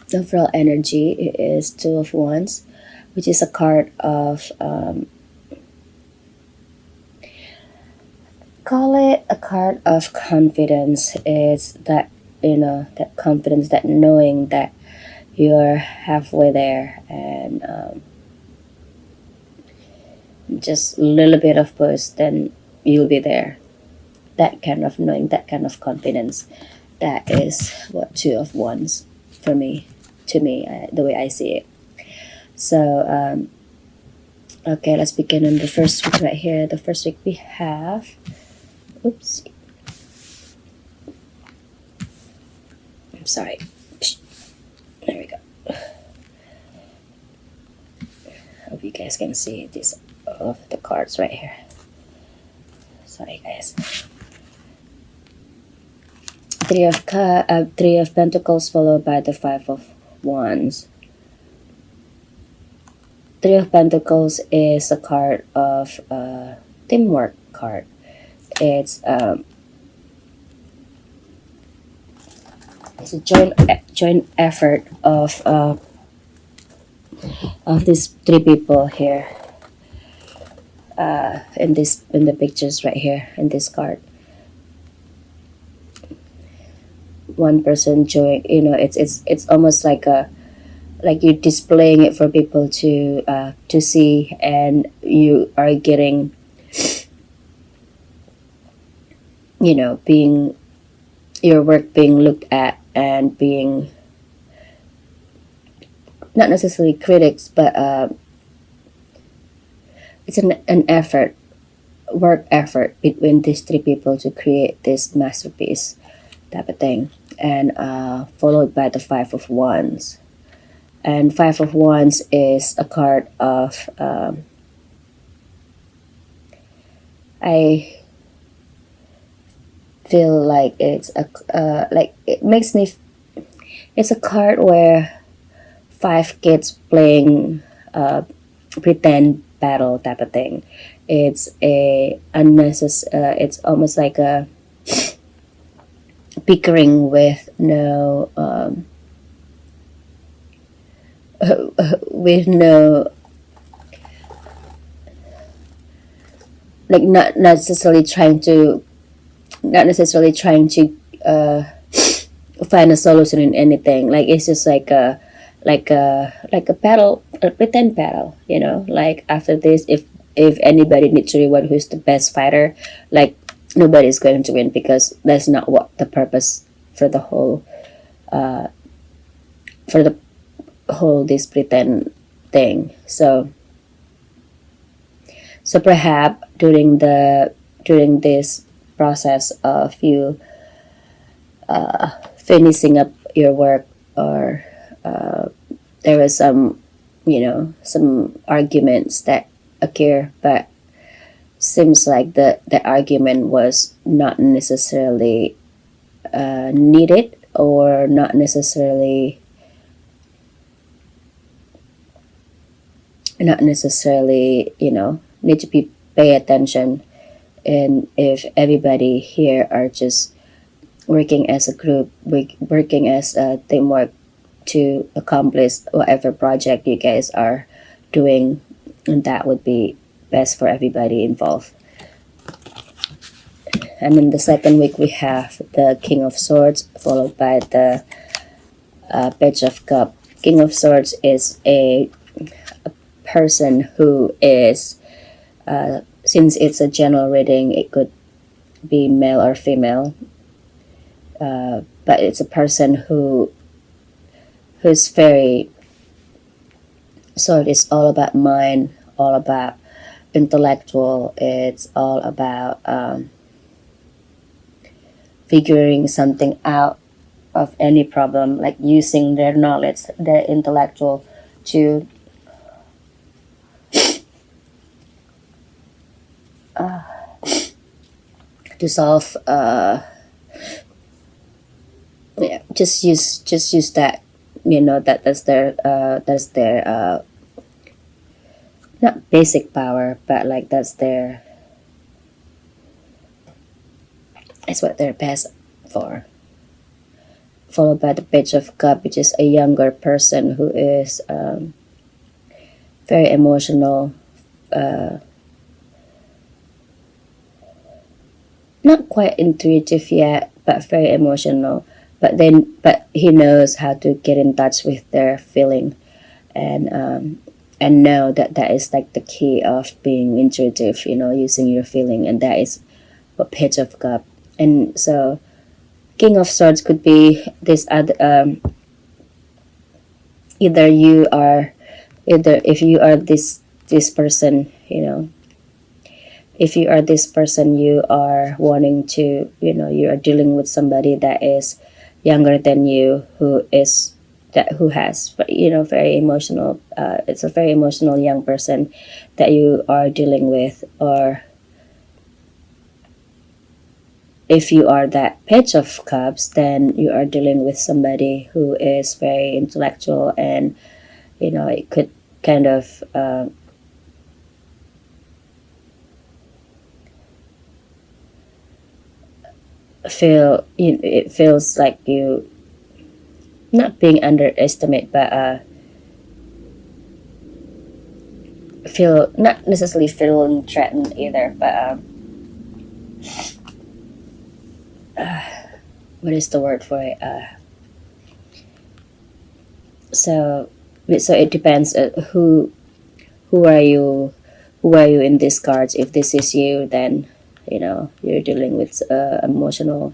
The overall energy is Two of Wands, which is a card of call it a card of confidence. It's that, that confidence, that knowing that you're halfway there, and just a little bit of push, then you'll be there. That kind of knowing, that kind of confidence, that is what Two of Wands for me, to me, the way I see it. So okay, let's begin on the first week right here. The first week we have, oops, I'm sorry, there we go. Hope you guys can see this of the cards right here. Sorry guys. Three of Pentacles followed by the Five of Wands. Three of Pentacles is a card of teamwork card. It's a joint effort of these three people here. In the pictures right here in this card, one person join. It's almost like you're displaying it for people to see, and you are getting, being your work being looked at, and being not necessarily critics, but it's an effort, work effort between these three people to create this masterpiece type of thing. And followed by the Five of Wands. And Five of Wands is a card of I feel like it's it's a card where five kids playing pretend battle type of thing. It's a unnecessary. It's almost like a bickering with no with no, like not necessarily trying to find a solution in anything. Like it's just like a battle, a pretend battle. Like after this, if anybody needs to reward who's the best fighter, like nobody's going to win, because that's not what the purpose for the whole this pretend thing. So perhaps during this process of you finishing up your work, or there was some arguments that occur, but seems like the argument was not necessarily needed, or not necessarily need to be pay attention. And if everybody here are just working as a group, working as a teamwork to accomplish whatever project you guys are doing, and that would be best for everybody involved. And in the second week, we have the King of Swords followed by the Page of Cup. King of Swords is a person who is, since it's a general reading, it could be male or female, but it's a person who's very, sword is all about mind, all about intellectual. It's all about figuring something out of any problem, like using their knowledge, their intellectual to solve, yeah, just use that, that's their not basic power, but like it's what they're best followed by the Page of Cup, which is a younger person who is very emotional, uh, not quite intuitive yet, but very emotional. But he knows how to get in touch with their feeling, and know that that is like the key of being intuitive. Using your feeling, and that is what Page of Cup. And so, King of Swords could be this other. Either you are, either if you are this person, if you are this person, you are wanting to, you are dealing with somebody that is younger than you, who has, very emotional. It's a very emotional young person that you are dealing with. Or if you are that Page of Cups, then you are dealing with somebody who is very intellectual, and it could kind of it feels like you not being underestimated, but feel not necessarily feeling threatened either, but what is the word for it? So it depends, who are you in these cards. If this is you, then you're dealing with emotional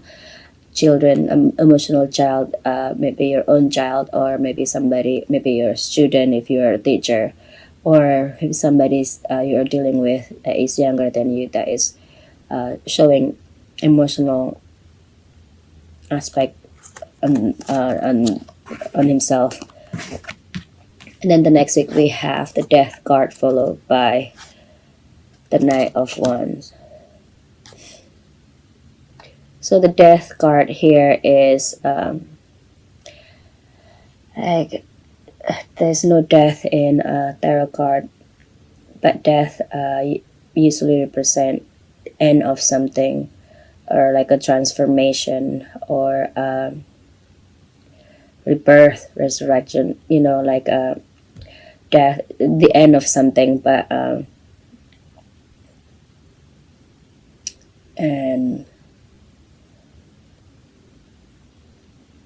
children, emotional child, maybe your own child, or maybe your student if you're a teacher, or maybe somebody's you're dealing with that is younger than you, that is showing emotional aspect on himself. And then the next week we have the Death card, followed by the Knight of Wands. So the Death card here is like, there's no death in a tarot card, but death usually represent end of something, or like a transformation, or rebirth, resurrection. Like death, the end of something, but and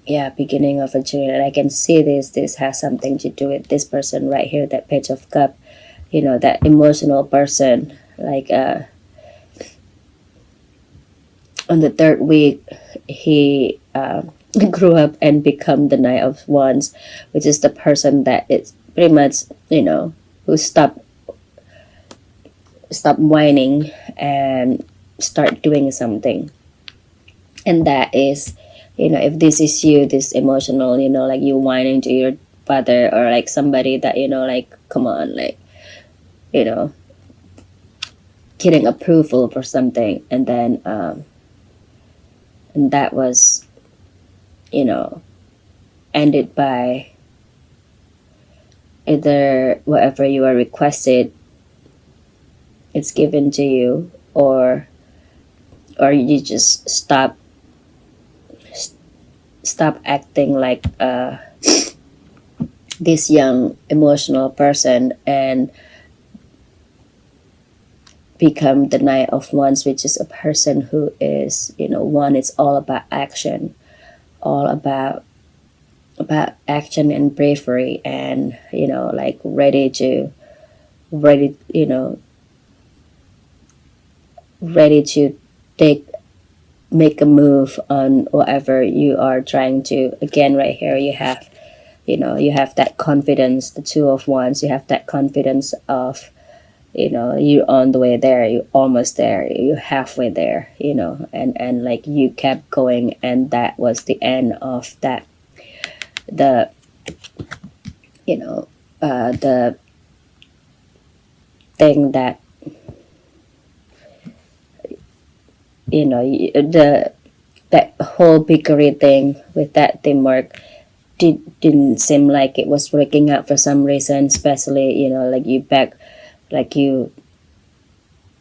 yeah, beginning of a journey. And I can see this has something to do with this person right here, that Page of Cup, that emotional person, like on the third week he grew up and become the Knight of Wands, which is the person that is pretty much, who stop whining and start doing something. And that is, if this is you, this emotional, like you whining to your father, or like somebody that, like, come on, like, you know getting approval for something, and then and that was, ended by either whatever you are requested, it's given to you, or you just stop acting like this young emotional person, and become the Knight of Wands, which is a person who is, one is all about action, all about action and bravery, and like ready ready to take make a move on whatever you are trying to. Again, right here you have, you have that confidence, the Two of Wands. You have that confidence of, you're on the way there, you're almost there, you're halfway there, and like you kept going, and that was the end of that, the the thing that, the that whole bakery thing with that teamwork didn't seem like it was working out for some reason, especially, like you back, like you,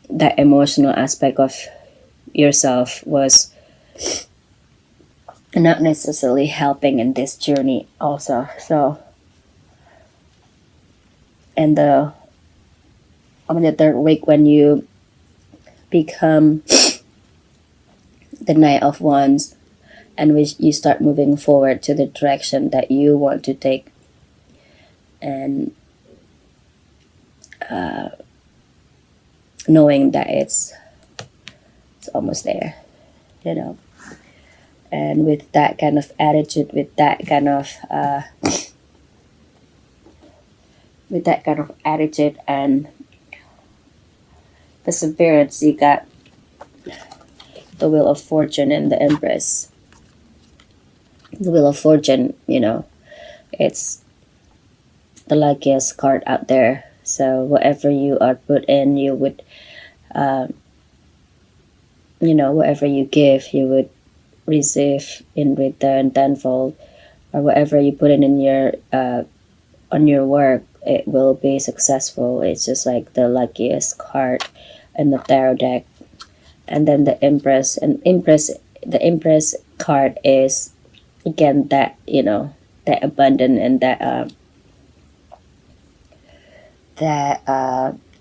that emotional aspect of yourself was not necessarily helping in this journey also. So, and the on the third week, when you become the Knight of Wands, and you start moving forward to the direction that you want to take, and knowing that it's almost there, you know. And with that kind of attitude, with that kind of attitude and perseverance, you got the Wheel of Fortune and the Empress. The Wheel of Fortune, you know, it's the luckiest card out there. So whatever you are put in, you would, you know, whatever you give, you would receive in return tenfold, or whatever you put in your on your work, it will be successful. It's just like the luckiest card in the tarot deck. And then the Empress, the Empress card is again that, you know, that abundant and that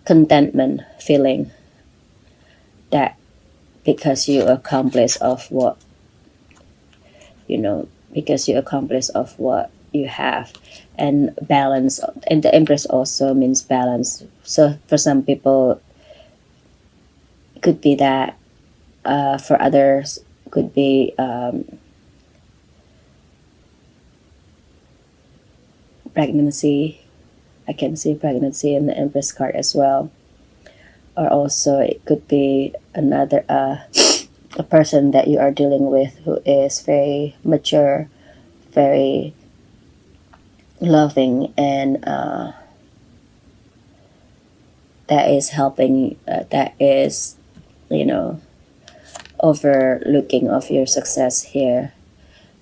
contentment feeling, that because you accomplish of what, you know, because you accomplish of what you have. And balance, and the Empress also means balance. So for some people it could be that, for others could be pregnancy. I can see pregnancy in the Empress card as well. Or also it could be another a person that you are dealing with who is very mature, very loving, and that is helping, that is, you know, overlooking of your success here.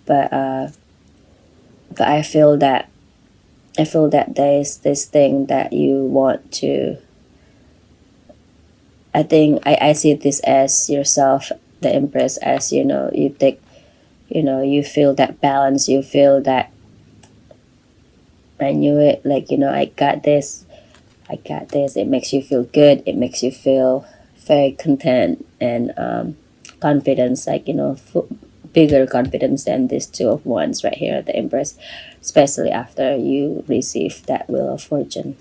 But I feel that there's this thing that you want to, I think I see this as yourself, the Empress, as, you know, you take, you know, you feel that balance, you feel that I knew it, like, you know, I got this. It makes you feel good, it makes you feel very content and confidence, like, you know, bigger confidence than this Two of Wands right here, the Empress, especially after you receive that Wheel of Fortune.